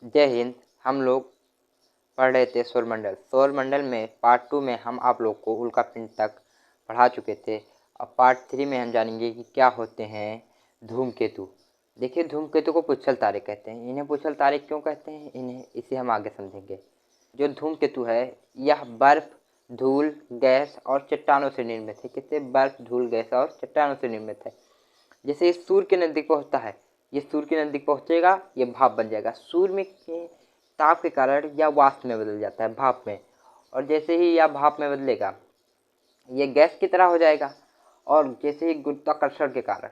जय हिंद। हम लोग पढ़ रहे थे सौरमंडल। सौरमंडल में पार्ट 2 में हम आप लोग को उल्कापिंड तक पढ़ा चुके थे। अब पार्ट 3 में हम जानेंगे कि क्या होते हैं धूमकेतु। देखिए, धूमकेतु को पुच्छल तारे कहते हैं। इन्हें पुच्छल तारे क्यों कहते हैं, इसे हम आगे समझेंगे। जो धूमकेतु है यह बर्फ, धूल, गैस और चट्टानों से निर्मित है। किससे? बर्फ, धूल, गैस और चट्टानों से निर्मित है। जैसे इस सूर्य के नज़दीक पहुंचता है, ये सूर्य के नज़दीक पहुंचेगा, ये भाप बन जाएगा। सूर्य में के ताप के कारण यह वाष्प में बदल जाता है, भाप में। और जैसे ही यह भाप में बदलेगा, ये गैस की तरह हो जाएगा। और जैसे ही गुरुत्वाकर्षण के कारण,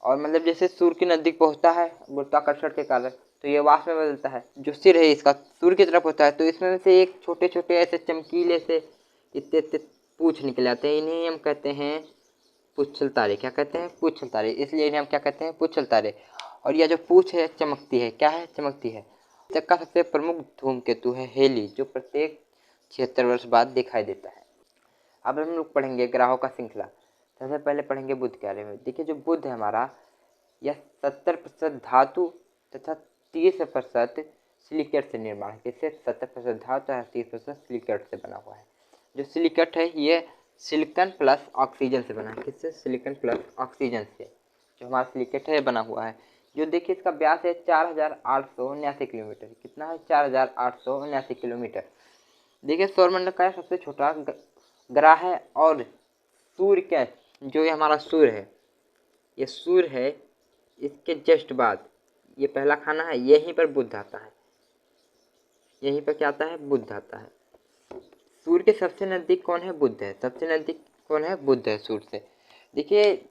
और मतलब जैसे सूर्य के नज़दीक पहुंचता है गुरुत्वाकर्षण के कारण, तो ये वाष्प में बदलता है। जो सिर है इसका सूर्य की तरफ होता है, तो इसमें से एक छोटे छोटे ऐसे चमकीले से इतने इतने पूंछ निकल आते हैं। इन्हें हम कहते हैं पुच्छल तारे। क्या कहते हैं? पुच्छल तारे। इसलिए इन्हें हम क्या कहते हैं? पुच्छल तारे। और यह जो पूंछ है चमकती है। क्या है? चमकती है। तक का सबसे प्रमुख धूमकेतु है हेली, जो प्रत्येक 76 वर्ष बाद दिखाई देता है। अब हम लोग पढ़ेंगे ग्रहों का श्रृंखला। सबसे पहले पढ़ेंगे बुध के बारे में। देखिए, जो बुध है हमारा, यह 70% धातु तथा 30% सिलिकेट से निर्माण है। किससे? 70% धातु और 30% सिलिकेट से बना हुआ है। जो सिलिकेट है ये सिलिकॉन प्लस ऑक्सीजन से बना है। किससे? सिलिकॉन प्लस ऑक्सीजन से जो हमारा सिलिकेट है बना हुआ है। जो देखिए इसका व्यास है 4879 किलोमीटर। कितना है? 4879 किलोमीटर। देखिए, सौरमंडल का सबसे छोटा ग्रह है। और सूर्य का जो ये हमारा सूर्य है, ये सूर्य है, इसके जस्ट बाद ये पहला खाना है, यहीं पर बुध आता है। यहीं पर क्या आता है? बुध आता है। सूर्य के सबसे नज़दीक कौन है? बुध है। सबसे नज़दीक कौन है? बुध है सूर्य से। देखिए,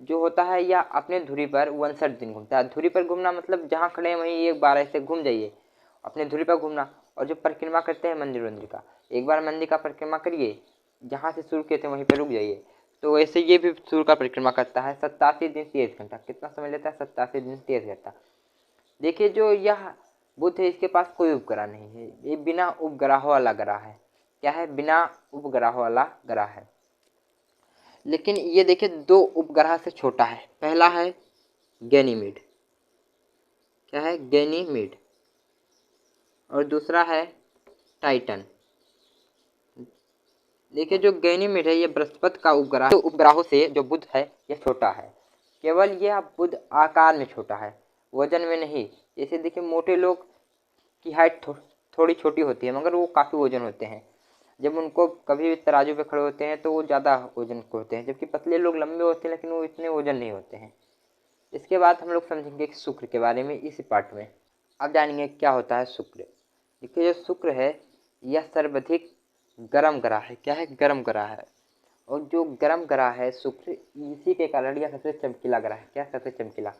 जो होता है यह अपने धुरी पर 59 दिन घूमता है। धुरी पर घूमना मतलब जहाँ खड़े हैं वहीं एक बार ऐसे घूम जाइए, अपने धुरी पर घूमना। और जो परिक्रमा करते हैं मंदिर का, एक बार मंदिर का परिक्रमा करिए, जहाँ से शुरू किए थे वहीं पर रुक जाइए। तो ऐसे ये भी सूर्य का परिक्रमा करता है 87 दिन 23 घंटा। कितना समय लेता है? 87 दिन 23 घंटा। देखिए, जो यह बुध है इसके पास कोई उपग्रह नहीं है। ये बिना उपग्रहों वाला ग्रह है। क्या है? बिना उपग्रहों वाला ग्रह है। लेकिन ये देखिए दो उपग्रह से छोटा है। पहला है गैनीमीड। क्या है? गैनीमीड। और दूसरा है टाइटन। देखिए, जो गैनीमीड है ये बृहस्पति का उपग्रह। तो उपग्रहों से जो बुध है ये छोटा है। केवल यह बुध आकार में छोटा है, वजन में नहीं। जैसे देखिए, मोटे लोग की हाइट थोड़ी छोटी होती है, मगर वो काफ़ी वजन होते हैं। जब उनको कभी भी तराजू पे खड़े होते हैं तो वो ज़्यादा वजन के होते हैं। जबकि पतले लोग लंबे होते हैं लेकिन वो इतने वजन नहीं होते हैं। इसके बाद हम लोग समझेंगे शुक्र के बारे में इसी पार्ट में। अब जानेंगे क्या होता है शुक्र। देखिए, जो शुक्र है यह सर्वाधिक गर्म ग्रह है। क्या है? गर्म ग्रह है। और जो गर्म ग्रह है शुक्र, इसी के कारण यह सबसे चमकीला ग्रह है। क्या? सबसे चमकीला।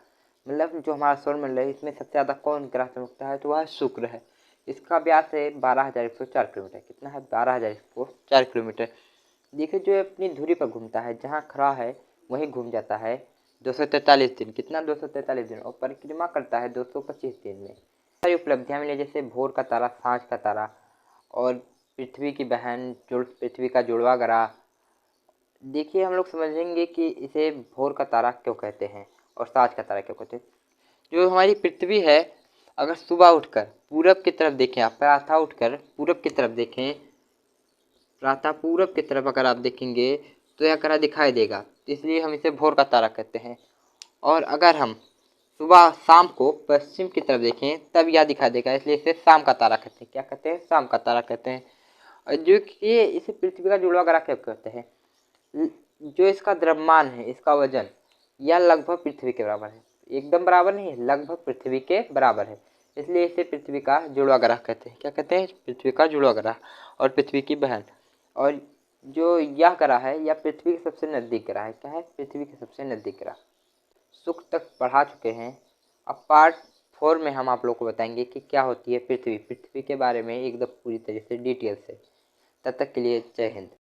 मतलब जो हमारा सौरमंडल है इसमें सबसे ज़्यादा कौन ग्रह चमकता है? तो वह शुक्र है। इसका व्यास है 12,104 किलोमीटर। कितना है? 12,104 किलोमीटर। देखिए, जो अपनी धुरी पर घूमता है, जहाँ खड़ा है वहीं घूम जाता है 243 दिन। कितना? 243 दिन। और परिक्रमा करता है 225 दिन में। सारी उपलब्धियाँ मिली, जैसे भोर का तारा, सांझ का तारा, और पृथ्वी की बहन, पृथ्वी का जुड़वा ग्रह। देखिए, हम लोग समझेंगे कि इसे भोर का तारा क्यों कहते हैं और सांझ का तारा क्यों कहते हैं। जो हमारी पृथ्वी है, अगर सुबह उठकर पूरब की तरफ देखें, आप प्रातः उठकर पूरब की तरफ देखें, प्रातः पूरब की तरफ अगर आप देखेंगे तो यह ग्रह दिखाई देगा। इसलिए हम इसे भोर का तारा कहते हैं। और अगर हम सुबह शाम को पश्चिम की तरफ देखें तब यह दिखाई देगा, इसलिए इसे शाम का तारा कहते हैं। क्या कहते हैं? शाम का तारा कहते हैं। और जो कि इसे पृथ्वी का जुड़वा ग्रह क्यों कहते हैं? जो इसका द्रव्यमान है, इसका वजन, यह लगभग पृथ्वी के बराबर है। एकदम बराबर नहीं है, लगभग पृथ्वी के बराबर है। इसलिए इसे पृथ्वी का जुड़वा ग्रह कहते हैं। क्या कहते हैं? पृथ्वी का जुड़वा ग्रह और पृथ्वी की बहन। और जो यह ग्रह है यह पृथ्वी के सबसे नज़दीक ग्रह है। क्या है? पृथ्वी के सबसे नज़दीक ग्रह। शुक्र तक पढ़ा चुके हैं। अब पार्ट 4 में हम आप लोग को बताएंगे कि क्या होती है पृथ्वी। पृथ्वी के बारे में एकदम पूरी तरह से डिटेल से। तब तक के लिए जय हिंद।